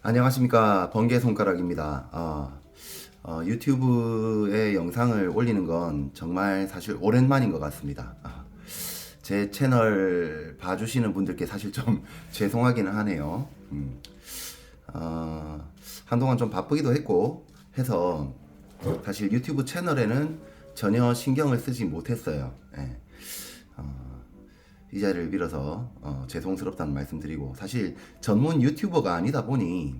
안녕하십니까, 번개손가락입니다. 유튜브에 영상을 올리는 건 정말 사실 오랜만인 것 같습니다. 제 채널 봐주시는 분들께 사실 좀 죄송하기는 하네요. 한동안 좀 바쁘기도 했고 해서 사실 유튜브 채널에는 전혀 신경을 쓰지 못했어요. 예. 이 자리를 빌어서 죄송스럽다는 말씀드리고, 사실 전문 유튜버가 아니다 보니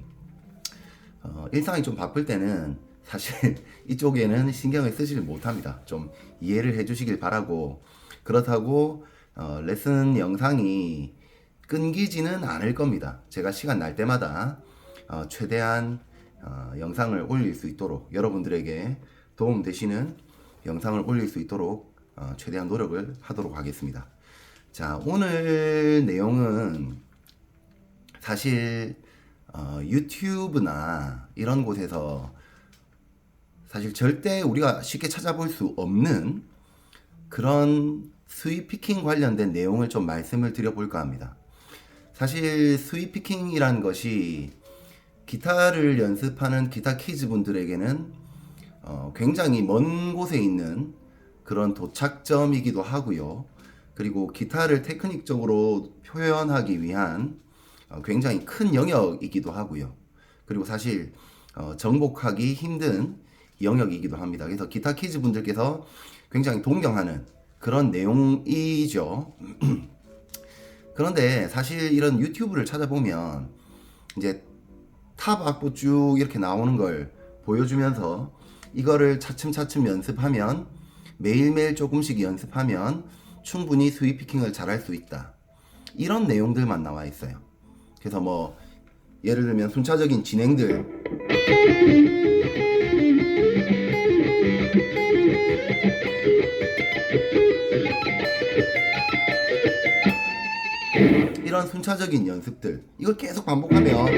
일상이 좀 바쁠 때는 사실 이쪽에는 신경을 쓰지를 못합니다. 좀 이해를 해주시길 바라고, 그렇다고 레슨 영상이 끊기지는 않을 겁니다. 제가 시간 날 때마다 최대한 영상을 올릴 수 있도록, 여러분들에게 도움 되시는 영상을 올릴 수 있도록 최대한 노력을 하도록 하겠습니다. 자, 오늘 내용은 사실 유튜브나 이런 곳에서 사실 절대 우리가 쉽게 찾아볼 수 없는 그런 수입 피킹 관련된 내용을 좀 말씀을 드려볼까 합니다. 사실 수입 피킹이란 것이 기타를 연습하는 기타 키즈 분들에게는 굉장히 먼 곳에 있는 그런 도착점이기도 하고요. 그리고 기타를 테크닉적으로 표현하기 위한 굉장히 큰 영역이기도 하고요. 그리고 사실 정복하기 힘든 영역이기도 합니다. 그래서 기타 키즈 분들께서 굉장히 동경하는 그런 내용이죠. 그런데 사실 이런 유튜브를 찾아보면 이제 탑 악보 쭉 이렇게 나오는 걸 보여주면서 이거를 차츰차츰 연습하면, 매일매일 조금씩 연습하면 충분히 스윗 피킹을 잘할 수 있다, 이런 내용들만 나와 있어요. 그래서 뭐 예를 들면 순차적인 진행들, 이런 순차적인 연습들, 이걸 계속 반복하면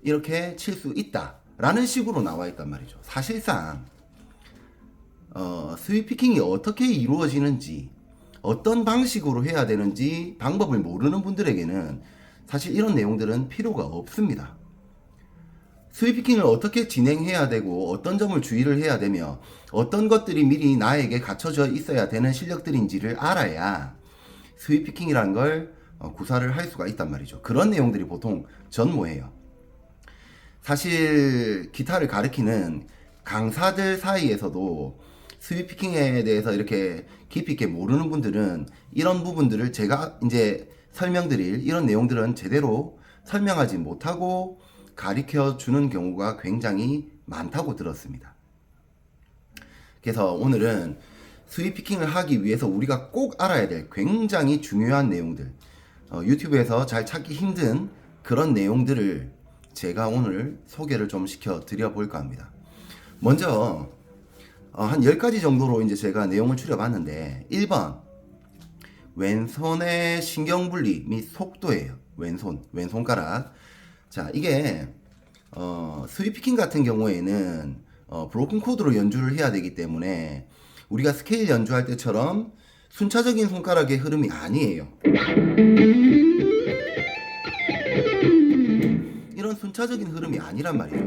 이렇게 칠 수 있다 라는 식으로 나와 있단 말이죠. 사실상 스윗 피킹이 어떻게 이루어지는지, 어떤 방식으로 해야 되는지 방법을 모르는 분들에게는 사실 이런 내용들은 필요가 없습니다. 스윗 피킹을 어떻게 진행해야 되고, 어떤 점을 주의를 해야 되며, 어떤 것들이 미리 나에게 갖춰져 있어야 되는 실력들인지를 알아야 스윗 피킹이라는 걸 구사를 할 수가 있단 말이죠. 그런 내용들이 보통 전무해요. 사실 기타를 가르치는 강사들 사이에서도 스윗 피킹에 대해서 이렇게 깊이 있게 모르는 분들은 이런 부분들을 제가 이제 설명드릴 이런 내용들은 제대로 설명하지 못하고 가르쳐 주는 경우가 굉장히 많다고 들었습니다. 그래서 오늘은 스윗 피킹을 하기 위해서 우리가 꼭 알아야 될 굉장히 중요한 내용들, 유튜브에서 잘 찾기 힘든 그런 내용들을 제가 오늘 소개를 좀 시켜 드려 볼까 합니다. 먼저 한 10가지 정도로 이제 제가 내용을 추려봤는데, 1번 왼손의 신경분리 및 속도예요. 왼손가락. 자, 이게 스윗 피킹 같은 경우에는 브로큰 코드로 연주를 해야 되기 때문에 우리가 스케일 연주할 때처럼 순차적인 손가락의 흐름이 아니에요. 이런 순차적인 흐름이 아니란 말이죠.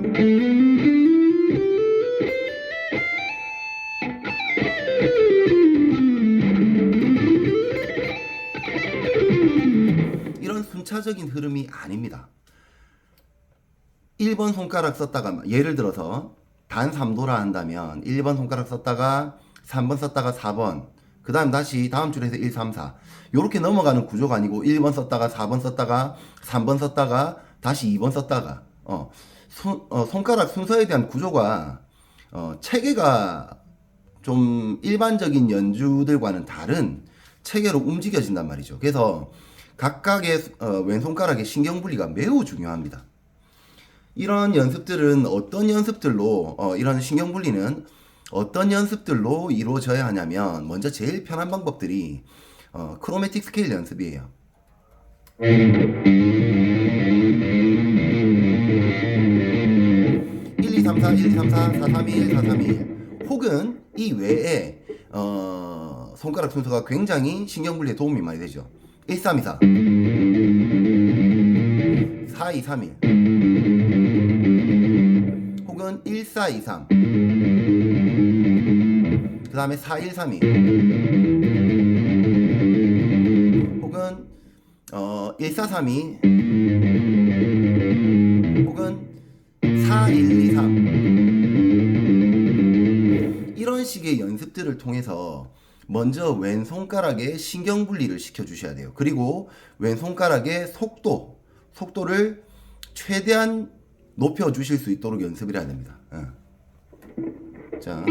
이런 순차적인 흐름이 아닙니다. 1번 손가락 썼다가, 예를 들어서 단 3도라 한다면 1번 손가락 썼다가 3번 썼다가 4번, 그 다음 다시 다음 줄에서 1, 3, 4 요렇게 넘어가는 구조가 아니고, 1번 썼다가 4번 썼다가 3번 썼다가 다시 2번 썼다가 손가락 순서에 대한 구조가 체계가 좀 일반적인 연주들과는 다른 체계로 움직여진단 말이죠. 그래서 각각의 왼손가락의 신경분리가 매우 중요합니다. 이런 연습들은 어떤 연습들로 이런 신경분리는 어떤 연습들로 이루어져야 하냐면, 먼저 제일 편한 방법들이 크로매틱 스케일 연습이에요. 1, 2, 3, 4, 1, 2, 3, 4, 4, 3, 2, 1, 4, 3, 2, 1 혹은 이 외에 손가락 순서가 굉장히 신경분리에 도움이 많이 되죠. 1324 4231 혹은 1423 그 다음에 4132 혹은 1432 혹은 4123 이런 식의 연습들을 통해서 먼저 왼손가락에 신경분리를 시켜주셔야 돼요. 그리고 왼손가락의 속도를 최대한 높여주실 수 있도록 연습을 해야 됩니다. 자,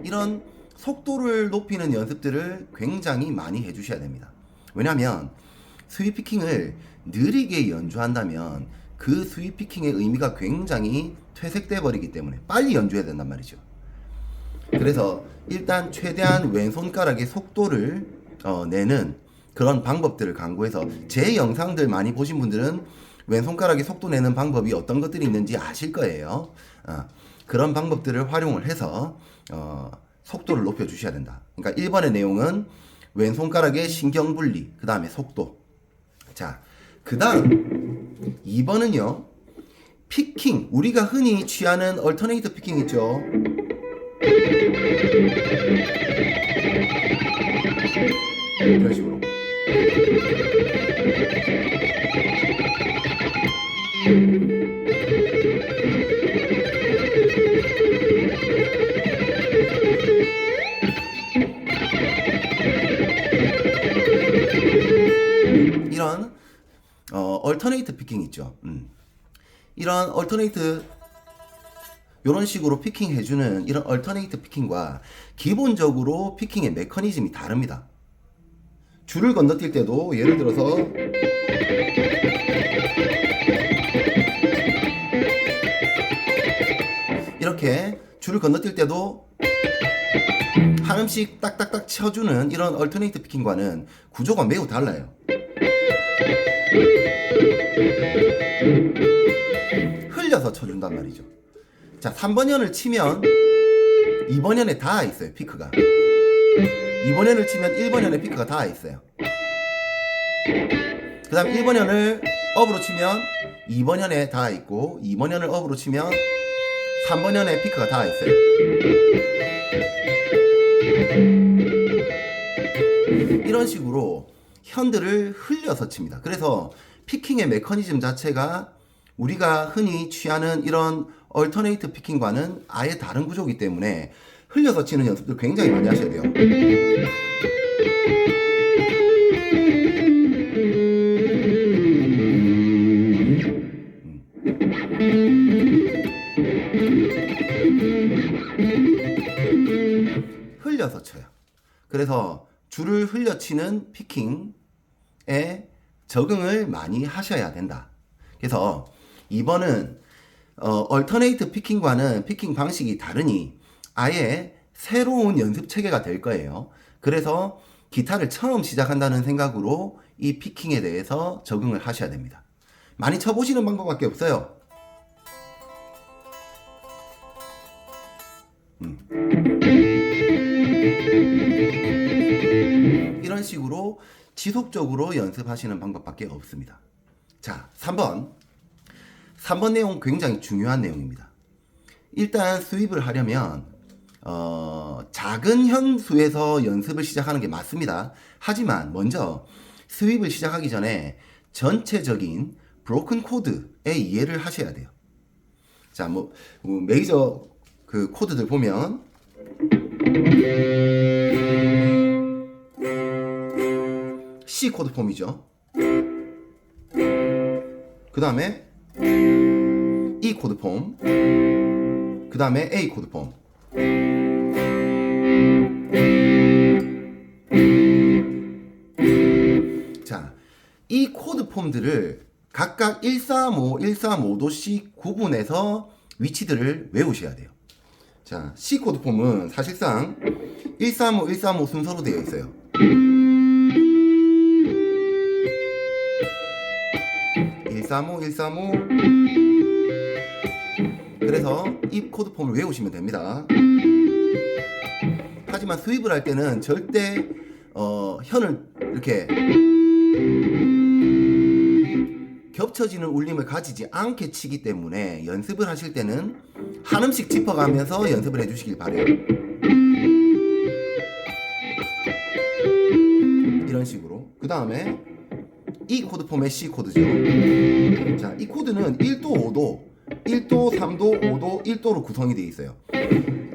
이런 속도를 높이는 연습들을 굉장히 많이 해주셔야 됩니다. 왜냐하면 스윗 피킹을 느리게 연주한다면 그 스윗 피킹의 의미가 굉장히 퇴색돼 버리기 때문에 빨리 연주해야 된단 말이죠. 그래서 일단 최대한 왼손가락의 속도를 내는 그런 방법들을 강구해서 제 영상들 많이 보신 분들은 왼손가락의 속도 내는 방법이 어떤 것들이 있는지 아실 거예요. 그런 방법들을 활용을 해서 속도를 높여 주셔야 된다. 그러니까 1번의 내용은 왼손가락의 신경분리, 그 다음에 속도. 자, 그 다음 2번은요 피킹, 우리가 흔히 취하는 얼터네이트 피킹 있죠. 이런 식으로 이런 얼터네이트 피킹 있죠. 이런 얼터네이트 이런 식으로 피킹 해주는 이런 얼터네이트 피킹과 기본적으로 피킹의 메커니즘이 다릅니다. 줄을 건너뛸 때도 예를 들어서 이렇게 줄을 건너뛸 때도 한 음씩 딱딱딱 쳐주는 이런 얼터네이트 피킹과는 구조가 매우 달라요. 흘려서 쳐준단 말이죠. 자, 3번연을 치면 2번연에 닿아 있어요. 피크가 2번연을 치면 1번연에 피크가 닿아 있어요. 그 다음 1번연을 업으로 치면 2번연에 닿아 있고 2번연을 업으로 치면 3번연에 피크가 닿아 있어요. 이런 식으로 현들을 흘려서 칩니다. 그래서 피킹의 메커니즘 자체가 우리가 흔히 취하는 이런 얼터네이트 피킹과는 아예 다른 구조이기 때문에 흘려서 치는 연습들 굉장히 많이 하셔야 돼요. 흘려서 쳐요. 그래서 줄을 흘려치는 피킹에 적응을 많이 하셔야 된다. 그래서 2번은 얼터네이트 피킹과는 피킹 방식이 다르니 아예 새로운 연습 체계가 될 거예요. 그래서 기타를 처음 시작한다는 생각으로 이 피킹에 대해서 적응을 하셔야 됩니다. 많이 쳐보시는 방법밖에 없어요. 이런 식으로 지속적으로 연습하시는 방법밖에 없습니다. 자, 3번 내용 굉장히 중요한 내용입니다. 일단 수입을 하려면 작은 현수에서 연습을 시작하는 게 맞습니다. 하지만 먼저 수입을 시작하기 전에 전체적인 브로큰 코드의 이해를 하셔야 돼요. 자, 메이저 그 코드들 보면 C 코드 폼이죠. 그 다음에 E 코드 폼, 그 다음에 A 코드 폼. 자, 이 코드 폼들을 각각 135, 135도씩 구분해서 위치들을 외우셔야 돼요. 자, C 코드 폼은 사실상 135, 135 순서로 되어 있어요. 135, 135 135. 그래서 이 코드 폼을 외우시면 됩니다. 하지만 수입을 할 때는 절대 현을 이렇게 겹쳐지는 울림을 가지지 않게 치기 때문에 연습을 하실 때는 한 음씩 짚어가면서 연습을 해주시길 바래요. 이런 식으로. 그 다음에 이 코드 폼의 C 코드죠. 자, 이 코드는 1도, 5도, 1도, 3도, 5도, 1도로 구성이 되어 있어요.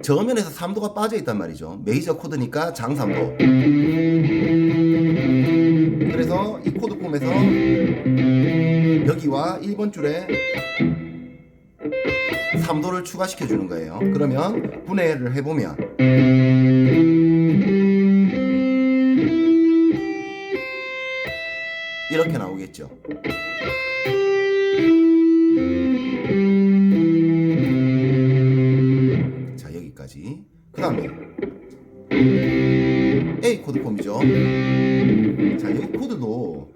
저음면에서 3도가 빠져 있단 말이죠. 메이저 코드니까 장 3도. 그래서 이 코드 폼에서 여기와 1번 줄에 3도를 추가시켜 주는 거예요. 그러면 분해를 해보면 이렇게 나오겠죠. 자, 여기까지. 그 다음에 A 코드 폼이죠. 자, 여기 코드도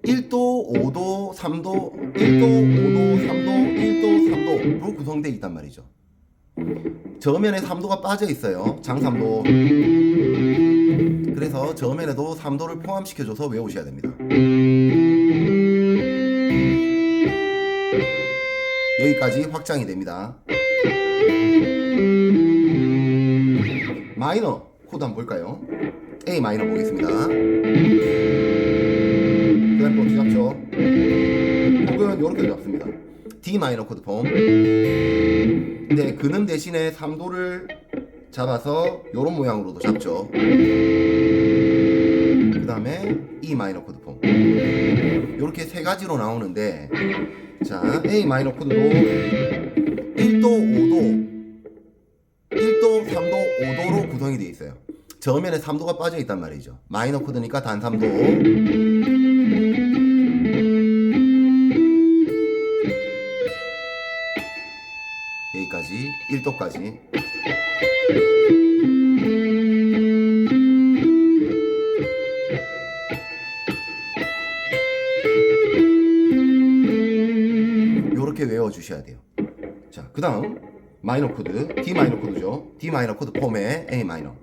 1도, 5도, 3도, 1도, 5도, 3도, 1도, 3도로 구성되어 있단 말이죠. 저음면에 3도가 빠져 있어요. 장 3도. 그래서 저음면에도 3도를 포함시켜줘서 외우셔야 됩니다. 여기까지 확장이 됩니다. 마이너 코드 한번 볼까요? A 마이너 보겠습니다. 그 다음 또 어떻게 잡죠? 혹은 요렇게 잡습니다. D 마이너 코드 폼. 근데 근음 대신에 3도를 잡아서 요런 모양으로도 잡죠. 그 다음에 E 마이너 코드 폼. 요렇게 세 가지로 나오는데, 자, A 마이너 코드도 1도, 5도, 1도, 3도, 5도로 구성이 되어 있어요. 저음면에 3도가 빠져 있단 말이죠. 마이너 코드니까 단 3도. 여기까지 1도까지. 요렇게 외워주셔야 돼요. 자, 그 다음 마이너 코드, D 마이너 코드죠. D 마이너 코드 폼에 A 마이너.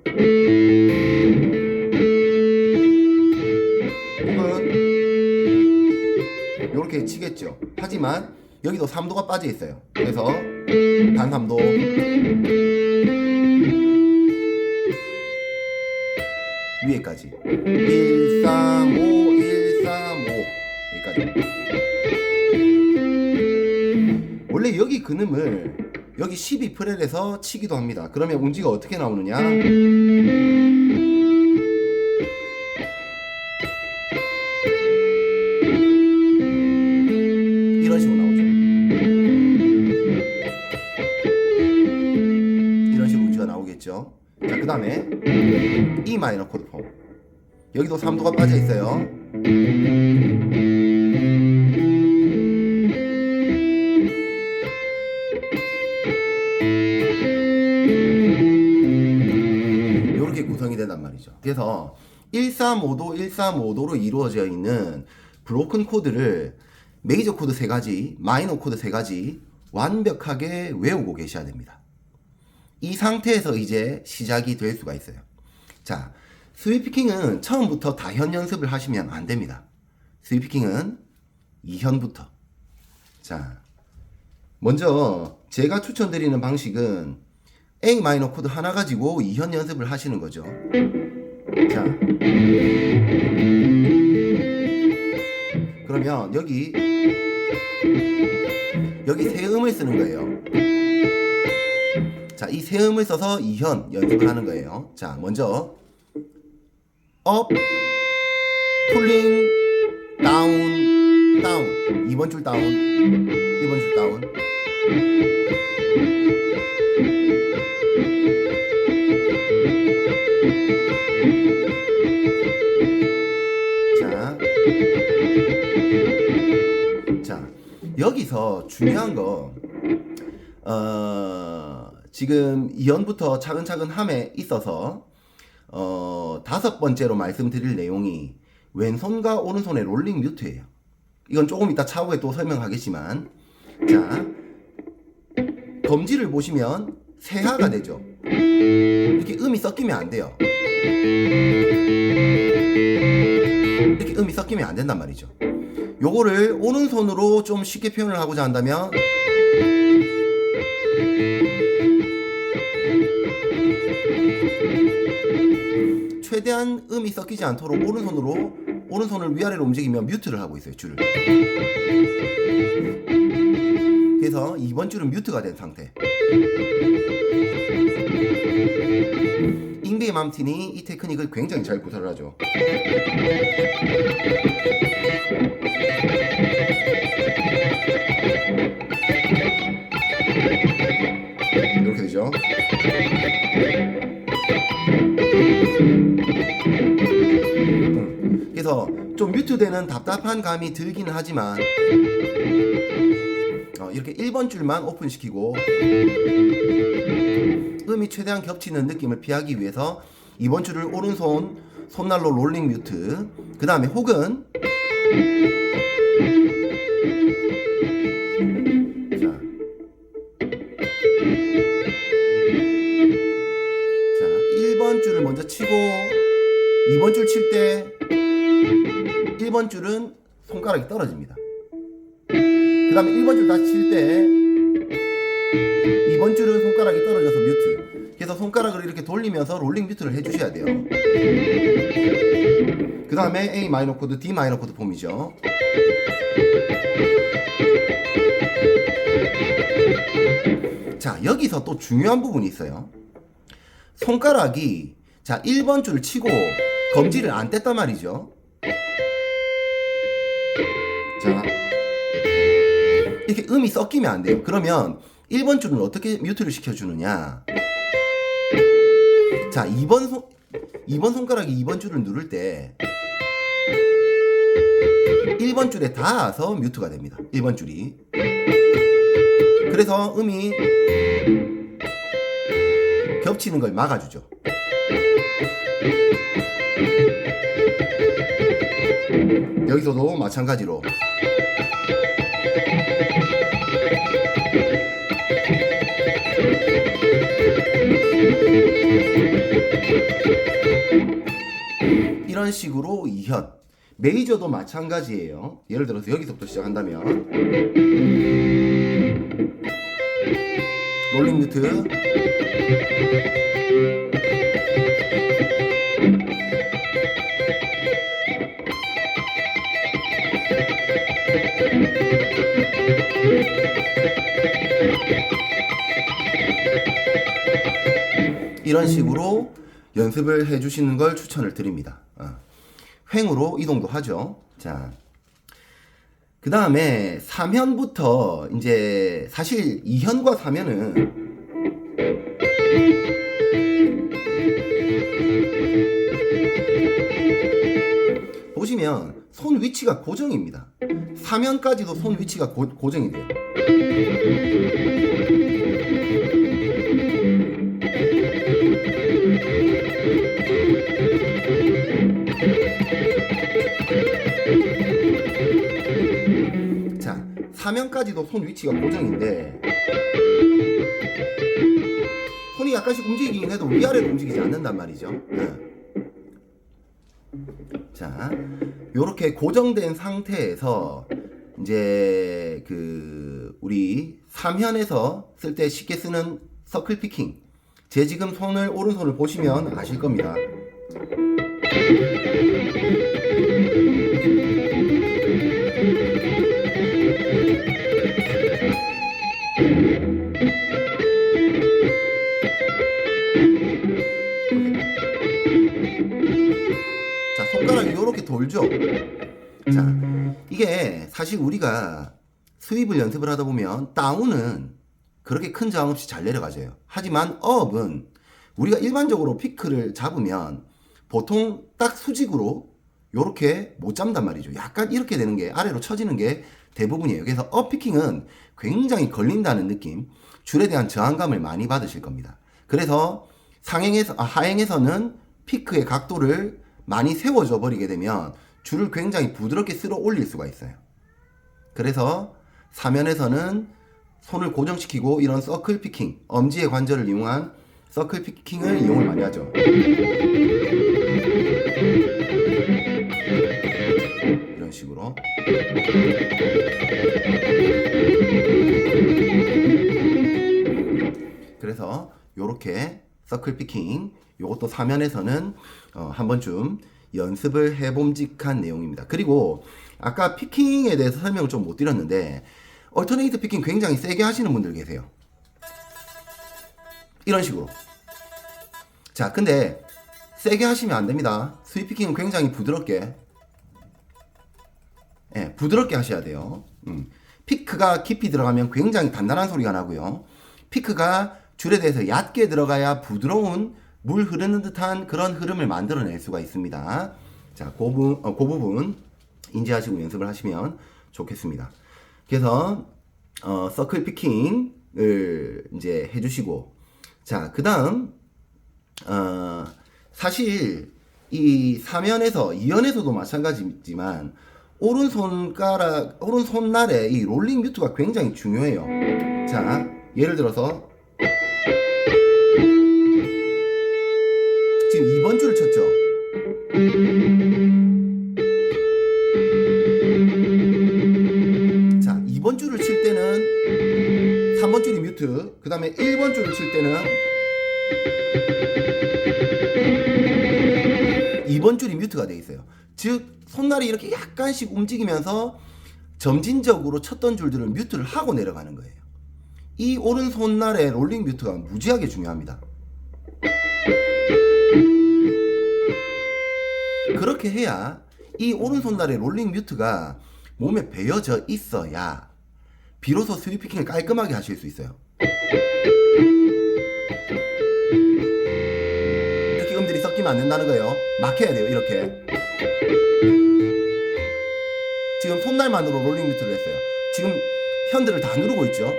혹은 요렇게 치겠죠. 하지만 여기도 3도가 빠져 있어요. 그래서 단 3도. 위에까지 1, 3, 5, 1, 3, 5 여기까지. 원래 여기 근음을 여기 12프렐에서 치기도 합니다. 그러면 운지가 어떻게 나오느냐? 이런 식으로 나오죠. 이런 식으로 운지가 나오겠죠. 자, 그 다음에 E 마이너 코드 폼. 여기도 3도가 빠져 있어요. 구성이 된단 말이죠. 그래서 135도, 135도로 이루어져 있는 브로큰 코드를 메이저 코드 3가지, 마이너 코드 3가지 완벽하게 외우고 계셔야 됩니다. 이 상태에서 이제 시작이 될 수가 있어요. 자, 스윗피킹은 처음부터 다현 연습을 하시면 안 됩니다. 스윗피킹은 2현부터. 자, 먼저 제가 추천드리는 방식은 A 마이너 코드 하나 가지고 2현 연습을 하시는 거죠. 자, 그러면 여기 세 음을 쓰는 거예요. 자, 이 세 음을 써서 2현 연습을 하는 거예요. 자, 먼저 업, 풀링, 다운, 다운. 2번 줄 다운, 1번 줄 다운. 자, 여기서 중요한 거, 지금 2현부터 차근차근 함에 있어서, 5번째로 말씀드릴 내용이 왼손과 오른손의 롤링 뮤트예요. 이건 조금 이따 차후에 또 설명하겠지만, 자, 검지를 보시면 세하가 되죠. 이렇게 음이 섞이면 안 돼요. 이렇게 음이 섞이면 안 된단 말이죠. 요거를 오른손으로 좀 쉽게 표현을 하고자 한다면, 최대한 음이 섞이지 않도록 오른손을 위아래로 움직이며 뮤트를 하고 있어요, 줄을. 그래서 이번 줄은 뮤트가 된 상태. 잉베이 맘틴이 이 테크닉을 굉장히 잘 구사를 하죠. 이렇게 되죠. 그래서 좀 뮤트되는 답답한 감이 들기는 하지만 이렇게 1번 줄만 오픈시키고 음이 최대한 겹치는 느낌을 피하기 위해서 2번 줄을 오른손 손날로 롤링 뮤트, 그 다음에 혹은 자 1번 줄을 먼저 치고 2번 줄 칠 때 1번 줄은 손가락이 떨어집니다. 그 다음에 1번 줄 다시 칠 때 2번 줄은 손가락이 떨어져서 뮤트. 그래서 손가락을 이렇게 돌리면서 롤링 뮤트를 해주셔야 돼요. 그 다음에 A 마이너 코드, D 마이너 코드 폼이죠. 자, 여기서 또 중요한 부분이 있어요. 손가락이 자 1번 줄을 치고 검지를 안 뗐단 말이죠. 자, 이렇게 음이 섞이면 안 돼요. 그러면 1번 줄은 어떻게 뮤트를 시켜주느냐. 자, 2번 손가락이 2번 줄을 누를 때 1번 줄에 닿아서 뮤트가 됩니다. 1번 줄이. 그래서 음이 겹치는 걸 막아주죠. 여기서도 마찬가지로 이런 식으로 2현, 메이저도 마찬가지예요. 예를 들어서 여기서부터 시작한다면 롤링 뮤트, 이런 식으로 연습을 해주시는 걸 추천을 드립니다. 횡으로 이동도 하죠. 자, 그 다음에 3현부터 이제 사실 2현과 3현은 보시면 손 위치가 고정입니다. 3현까지도 손 위치가 고정이 돼요. 자, 3현까지도 손 위치가 고정인데 손이 약간씩 움직이긴 해도 위아래로 움직이지 않는단 말이죠. 자, 요렇게 고정된 상태에서 이제 우리 3현에서 쓸 때 쉽게 쓰는 서클 피킹, 제 지금 오른손을 보시면 아실 겁니다. 자, 손가락이 요렇게 돌죠. 자, 이게 사실 우리가 스윕을 연습을 하다 보면 다운은 그렇게 큰 저항 없이 잘 내려가져요. 하지만 업은 우리가 일반적으로 피크를 잡으면 보통 딱 수직으로 요렇게 못 잡는단 말이죠. 약간 이렇게 되는 게, 아래로 처지는 게 대부분이에요. 그래서 업 피킹은 굉장히 걸린다는 느낌, 줄에 대한 저항감을 많이 받으실 겁니다. 그래서 하행에서는 피크의 각도를 많이 세워져 버리게 되면 줄을 굉장히 부드럽게 쓸어 올릴 수가 있어요. 그래서 사면에서는 손을 고정시키고 이런 서클 피킹, 엄지의 관절을 이용한 서클 피킹을 이용을 많이 하죠. 이런 식으로. 그래서 요렇게 서클 피킹, 요것도 사면에서는 한 번쯤 연습을 해봄직한 내용입니다. 그리고 아까 피킹에 대해서 설명을 좀 못 드렸는데 얼터네이트 피킹 굉장히 세게 하시는 분들 계세요. 이런 식으로. 자, 근데 세게 하시면 안 됩니다. 스윗 피킹은 굉장히 부드럽게, 예, 부드럽게 하셔야 돼요. 피크가 깊이 들어가면 굉장히 단단한 소리가 나고요. 피크가 줄에 대해서 얕게 들어가야 부드러운 물 흐르는 듯한 그런 흐름을 만들어낼 수가 있습니다. 자, 그 부분 인지하시고 연습을 하시면 좋겠습니다. 그래서 서클 피킹을 이제 해주시고, 자, 그 다음 사실 이 사면에서 2연에서도 마찬가지지만 오른손날에 이 롤링 뮤트가 굉장히 중요해요. 자, 예를 들어서 지금 2번 줄을 쳤죠. 자, 2번 줄을 칠 때는 3번 줄이 뮤트, 그 다음에 1번 줄을 칠 때는 2번 줄이 뮤트가 되어 있어요. 즉 손날이 이렇게 약간씩 움직이면서 점진적으로 쳤던 줄들을 뮤트를 하고 내려가는 거예요. 이 오른손날의 롤링 뮤트가 무지하게 중요합니다. 그렇게 해야 이 오른손날의 롤링 뮤트가 몸에 배어져 있어야 비로소 스윗 피킹을 깔끔하게 하실 수 있어요. 이렇게 음들이 섞이면 안 된다는 거예요. 막혀야 돼요. 이렇게. 지금 손날만으로 롤링 뮤트를 했어요. 지금 현들을 다 누르고 있죠.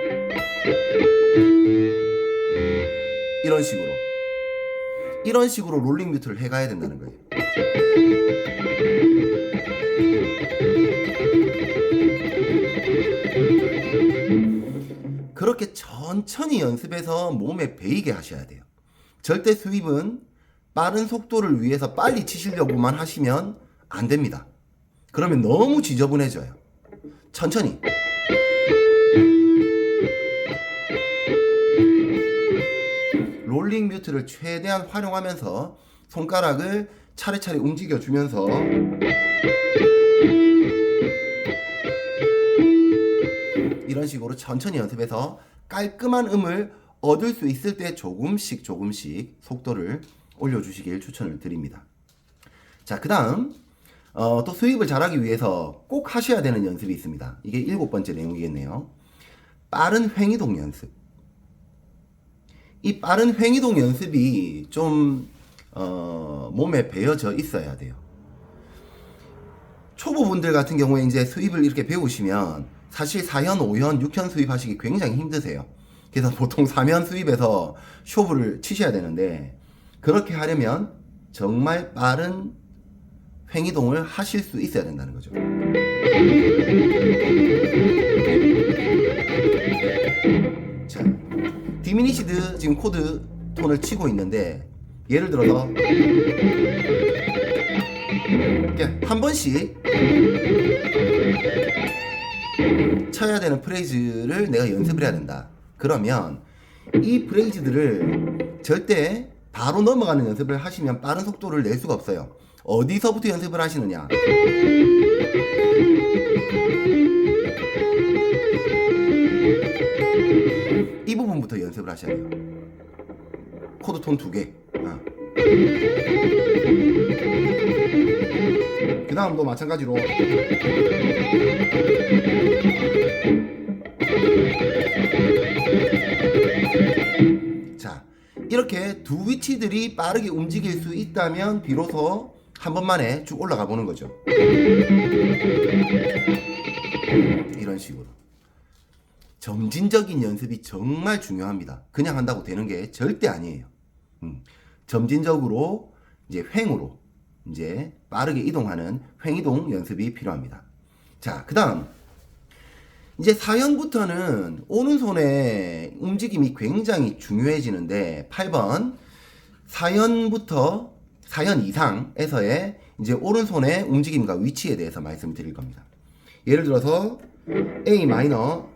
이런 식으로 롤링 뮤트를 해가야 된다는 거예요. 그렇게 천천히 연습해서 몸에 배이게 하셔야 돼요. 절대 스윕은 빠른 속도를 위해서 빨리 치시려고만 하시면 안 됩니다. 그러면 너무 지저분해져요. 천천히. 롤링 뮤트를 최대한 활용하면서 손가락을 차례차례 움직여주면서 이런 식으로 천천히 연습해서 깔끔한 음을 얻을 수 있을 때 조금씩 속도를 올려주시길 추천을 드립니다. 자, 그 다음 또 스윕을 잘하기 위해서 꼭 하셔야 되는 연습이 있습니다. 이게 7번째 내용이겠네요. 빠른 횡이동 연습. 이 빠른 횡이동 연습이 좀 몸에 배어져 있어야 돼요. 초보분들 같은 경우에 이제 스윕을 이렇게 배우시면 사실 4현, 5현, 6현 스윕 하시기 굉장히 힘드세요. 그래서 보통 3현 스윕에서 쇼부를 치셔야 되는데 그렇게 하려면 정말 빠른 횡이동을 하실 수 있어야 된다는 거죠. 자, 디미니시드 지금 코드 톤을 치고 있는데 예를 들어서 한 번씩 쳐야 되는 프레이즈를 내가 연습을 해야 된다. 그러면 이 프레이즈들을 절대 바로 넘어가는 연습을 하시면 빠른 속도를 낼 수가 없어요. 어디서부터 연습을 하시느냐? 이 부분부터 연습을 하셔야 돼요. 코드 톤 2개. 그 다음도 마찬가지로 자, 이렇게 두 위치들이 빠르게 움직일 수 있다면 비로소 한 번만에 쭉 올라가 보는 거죠. 이런 식으로 점진적인 연습이 정말 중요합니다. 그냥 한다고 되는 게 절대 아니에요. 점진적으로 이제 횡으로 이제 빠르게 이동하는 횡이동 연습이 필요합니다. 자, 그 다음 이제 4연부터는 오른손의 움직임이 굉장히 중요해지는데 8번 4연부터 4연 이상에서의 이제 오른손의 움직임과 위치에 대해서 말씀드릴 겁니다. 예를 들어서 A 마이너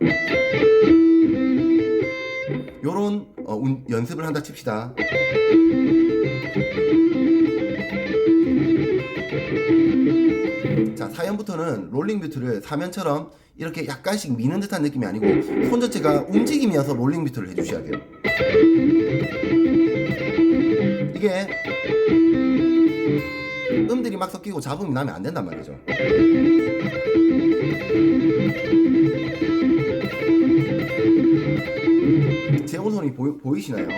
요런 연습을 한다 칩시다. 자, 4연부터는 롤링 뷰트를 4면처럼 이렇게 약간씩 미는 듯한 느낌이 아니고 손 자체가 움직임이어서 롤링 뷰트를 해주셔야 돼요. 이게 음들이 막 섞이고 잡음이 나면 안 된단 말이죠. 제 오른손이 보이시나요?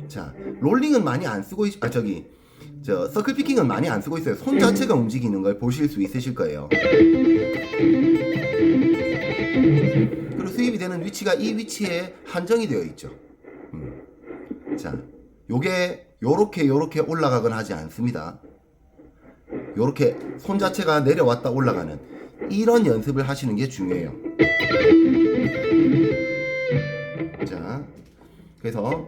자, 롤링은 많이 안 쓰고 서클 피킹은 많이 안 쓰고 있어요. 손 자체가 움직이는 걸 보실 수 있으실 거예요. 그리고 수입이 되는 위치가 이 위치에 한정이 되어 있죠. 자, 요게 요렇게 올라가거나 하지 않습니다. 요렇게 손 자체가 내려왔다 올라가는 이런 연습을 하시는 게 중요해요. 자, 그래서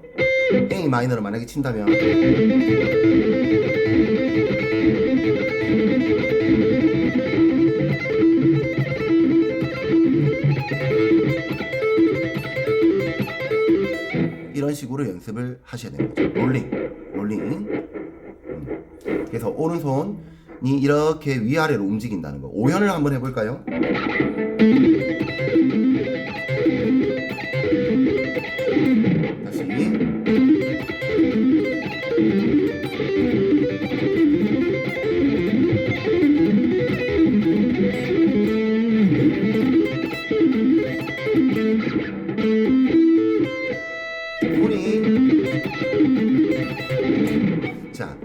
A 마이너를 만약에 친다면 이런 식으로 연습을 하셔야 됩니다. 롤링. 그래서 오른손이 이렇게 위아래로 움직인다는 거. 5현을 한번 해볼까요? 다시.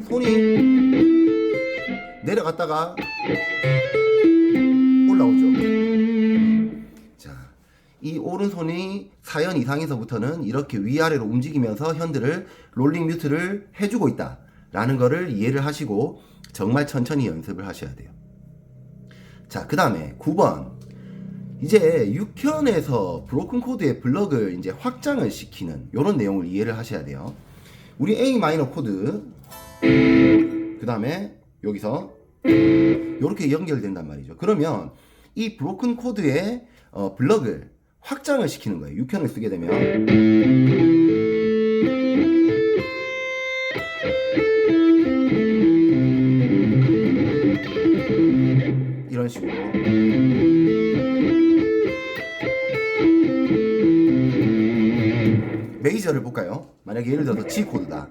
손이 내려갔다가 올라오죠. 자, 이 오른손이 4연 이상에서부터는 이렇게 위아래로 움직이면서 현들을 롤링 뮤트를 해주고 있다 라는 거를 이해를 하시고 정말 천천히 연습을 하셔야 돼요. 자, 그 다음에 9번 이제 6현에서 브로큰 코드의 블럭을 이제 확장을 시키는 이런 내용을 이해를 하셔야 돼요. 우리 A 마이너 코드 그 다음에 여기서 이렇게 연결된단 말이죠. 그러면 이 브로큰 코드의 블럭을 확장을 시키는 거예요. 6현을 쓰게 되면 이런 식으로 메이저를 볼까요? 만약에 예를 들어서 G 코드다.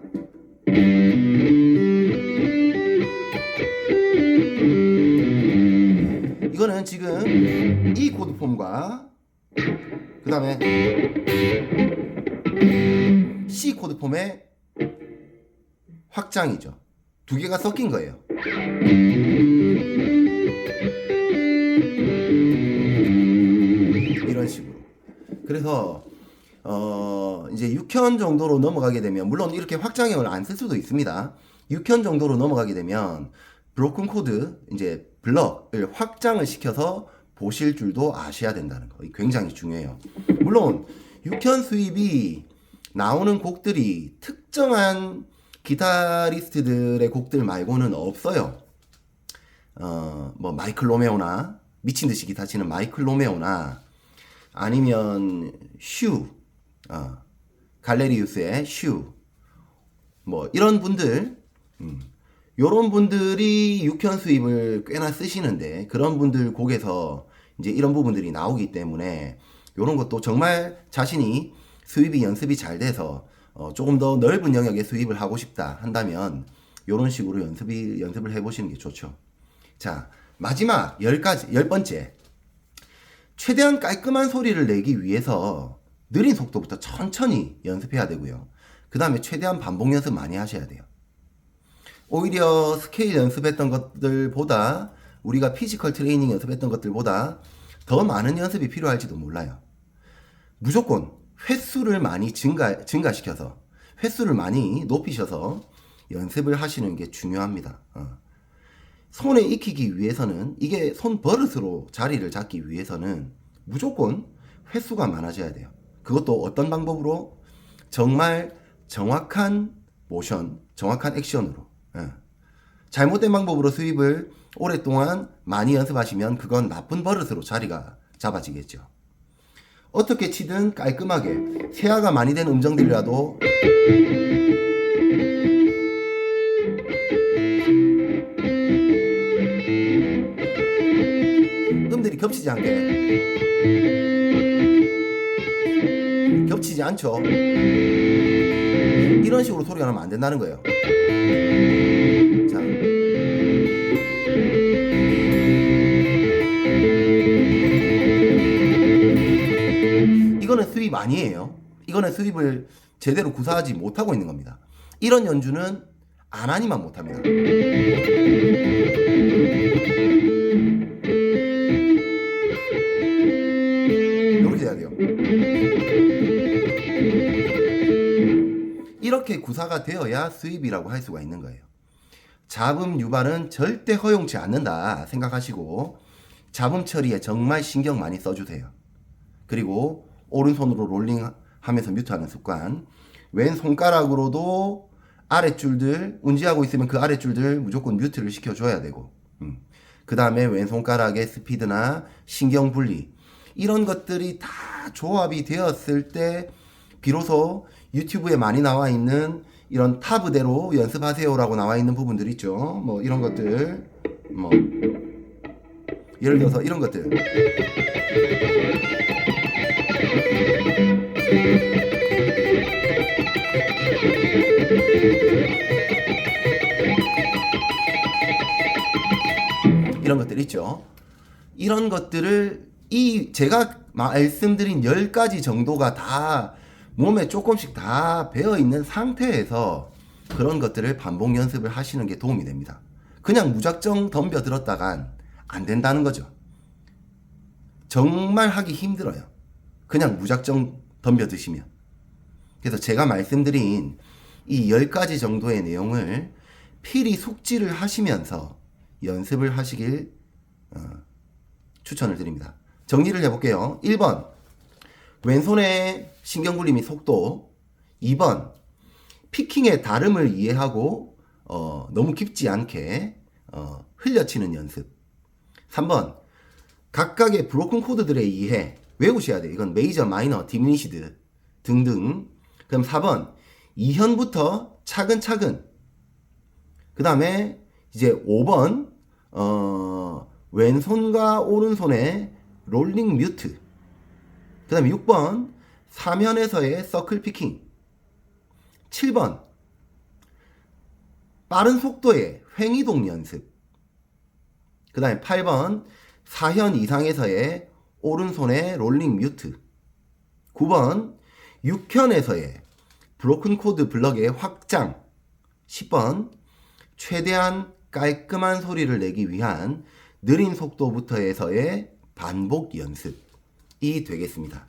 이거는 지금 E 코드 폼과 그 다음에 C 코드 폼의 확장이죠. 두 개가 섞인 거예요. 이런 식으로. 그래서 이제 6현 정도로 넘어가게 되면 물론 이렇게 확장형을 안 쓸 수도 있습니다. 6현 정도로 넘어가게 되면 브로큰 코드 이제 블럭을 확장을 시켜서 보실 줄도 아셔야 된다는 거 굉장히 중요해요. 물론 6현 수입이 나오는 곡들이 특정한 기타리스트들의 곡들 말고는 없어요. 뭐 마이클 로메오나 미친듯이 기타 치는 마이클 로메오나 아니면 슈 갈레리우스의 슈 뭐 이런 분들 요런 분들이 6현 수입을 꽤나 쓰시는데 그런 분들 곡에서 이제 이런 부분들이 나오기 때문에 요런 것도 정말 자신이 수입이 연습이 잘 돼서 조금 더 넓은 영역의 수입을 하고 싶다 한다면 요런 식으로 연습을 해보시는 게 좋죠. 자, 마지막 10번째 최대한 깔끔한 소리를 내기 위해서 느린 속도부터 천천히 연습해야 되고요. 그 다음에 최대한 반복 연습 많이 하셔야 돼요. 오히려 스케일 연습했던 것들보다 우리가 피지컬 트레이닝 연습했던 것들보다 더 많은 연습이 필요할지도 몰라요. 무조건 횟수를 많이 증가시켜서 횟수를 많이 높이셔서 연습을 하시는 게 중요합니다. 손에 익히기 위해서는, 이게 손 버릇으로 자리를 잡기 위해서는 무조건 횟수가 많아져야 돼요. 그것도 어떤 방법으로? 정말 정확한 모션, 정확한 액션으로. 예. 잘못된 방법으로 스윕을 오랫동안 많이 연습하시면 그건 나쁜 버릇으로 자리가 잡아지겠죠. 어떻게 치든 깔끔하게 세아가 많이 된 음정들이라도 음들이 겹치지 않게, 겹치지 않죠. 이런 식으로 소리가 나면 안 된다는 거예요. 자, 이거는 스윕 아니에요. 이거는 스윕을 제대로 구사하지 못하고 있는 겁니다. 이런 연주는 안 하니만 못합니다. 이렇게 돼야 돼요. 이렇게 구사가 되어야 스윕이라고 할 수가 있는 거예요. 잡음 유발은 절대 허용치 않는다 생각하시고 잡음 처리에 정말 신경 많이 써주세요. 그리고 오른손으로 롤링하면서 뮤트하는 습관, 왼손가락으로도 아랫줄들 운지하고 있으면 그 아랫줄들 무조건 뮤트를 시켜줘야 되고, 그 다음에 왼손가락의 스피드나 신경분리, 이런 것들이 다 조합이 되었을 때 비로소 유튜브에 많이 나와 있는 이런 타브대로 연습하세요라고 나와 있는 부분들 있죠. 뭐 이런 것들, 뭐 예를 들어서 이런 것들, 이런 것들 있죠. 이런 것들을 제가 말씀드린 10가지 정도가 다 몸에 조금씩 다 배어있는 상태에서 그런 것들을 반복 연습을 하시는 게 도움이 됩니다. 그냥 무작정 덤벼들었다간 안 된다는 거죠. 정말 하기 힘들어요. 그냥 무작정 덤벼드시면. 그래서 제가 말씀드린 이 10가지 정도의 내용을 필히 숙지를 하시면서 연습을 하시길 추천을 드립니다. 정리를 해볼게요. 1번, 왼손의 신경분리 및 속도. 2번, 피킹의 다름을 이해하고 너무 깊지 않게 흘려치는 연습. 3번, 각각의 브로큰 코드들의 이해, 외우셔야 돼요. 이건 메이저, 마이너, 디미니시드 등등. 그럼 4번, 2현부터 차근차근. 그 다음에 이제 5번, 왼손과 오른손의 롤링 뮤트. 그 다음에 6번, 3현에서의 서클 피킹. 7번, 빠른 속도의 횡이동 연습. 그 다음에 8번, 4현 이상에서의 오른손의 롤링 뮤트. 9번, 6현에서의 브로큰 코드 블럭의 확장. 10번, 최대한 깔끔한 소리를 내기 위한 느린 속도부터에서의 반복 연습이 되겠습니다.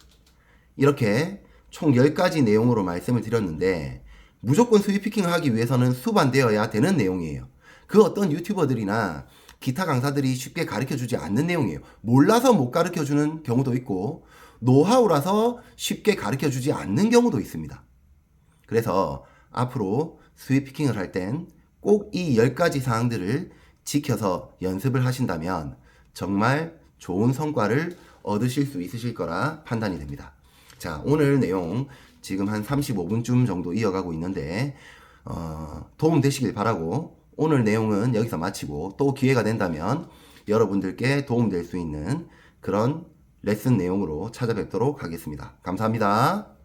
이렇게 총 10가지 내용으로 말씀을 드렸는데 무조건 스윕 피킹을 하기 위해서는 수반되어야 되는 내용이에요. 그 어떤 유튜버들이나 기타 강사들이 쉽게 가르쳐주지 않는 내용이에요. 몰라서 못 가르쳐주는 경우도 있고 노하우라서 쉽게 가르쳐주지 않는 경우도 있습니다. 그래서 앞으로 스윕 피킹을 할 땐 꼭 이 10가지 사항들을 지켜서 연습을 하신다면 정말 좋은 성과를 얻으실 수 있으실 거라 판단이 됩니다. 자, 오늘 내용 지금 한 35분쯤 정도 이어가고 있는데 도움 되시길 바라고 오늘 내용은 여기서 마치고 또 기회가 된다면 여러분들께 도움될 수 있는 그런 레슨 내용으로 찾아뵙도록 하겠습니다. 감사합니다.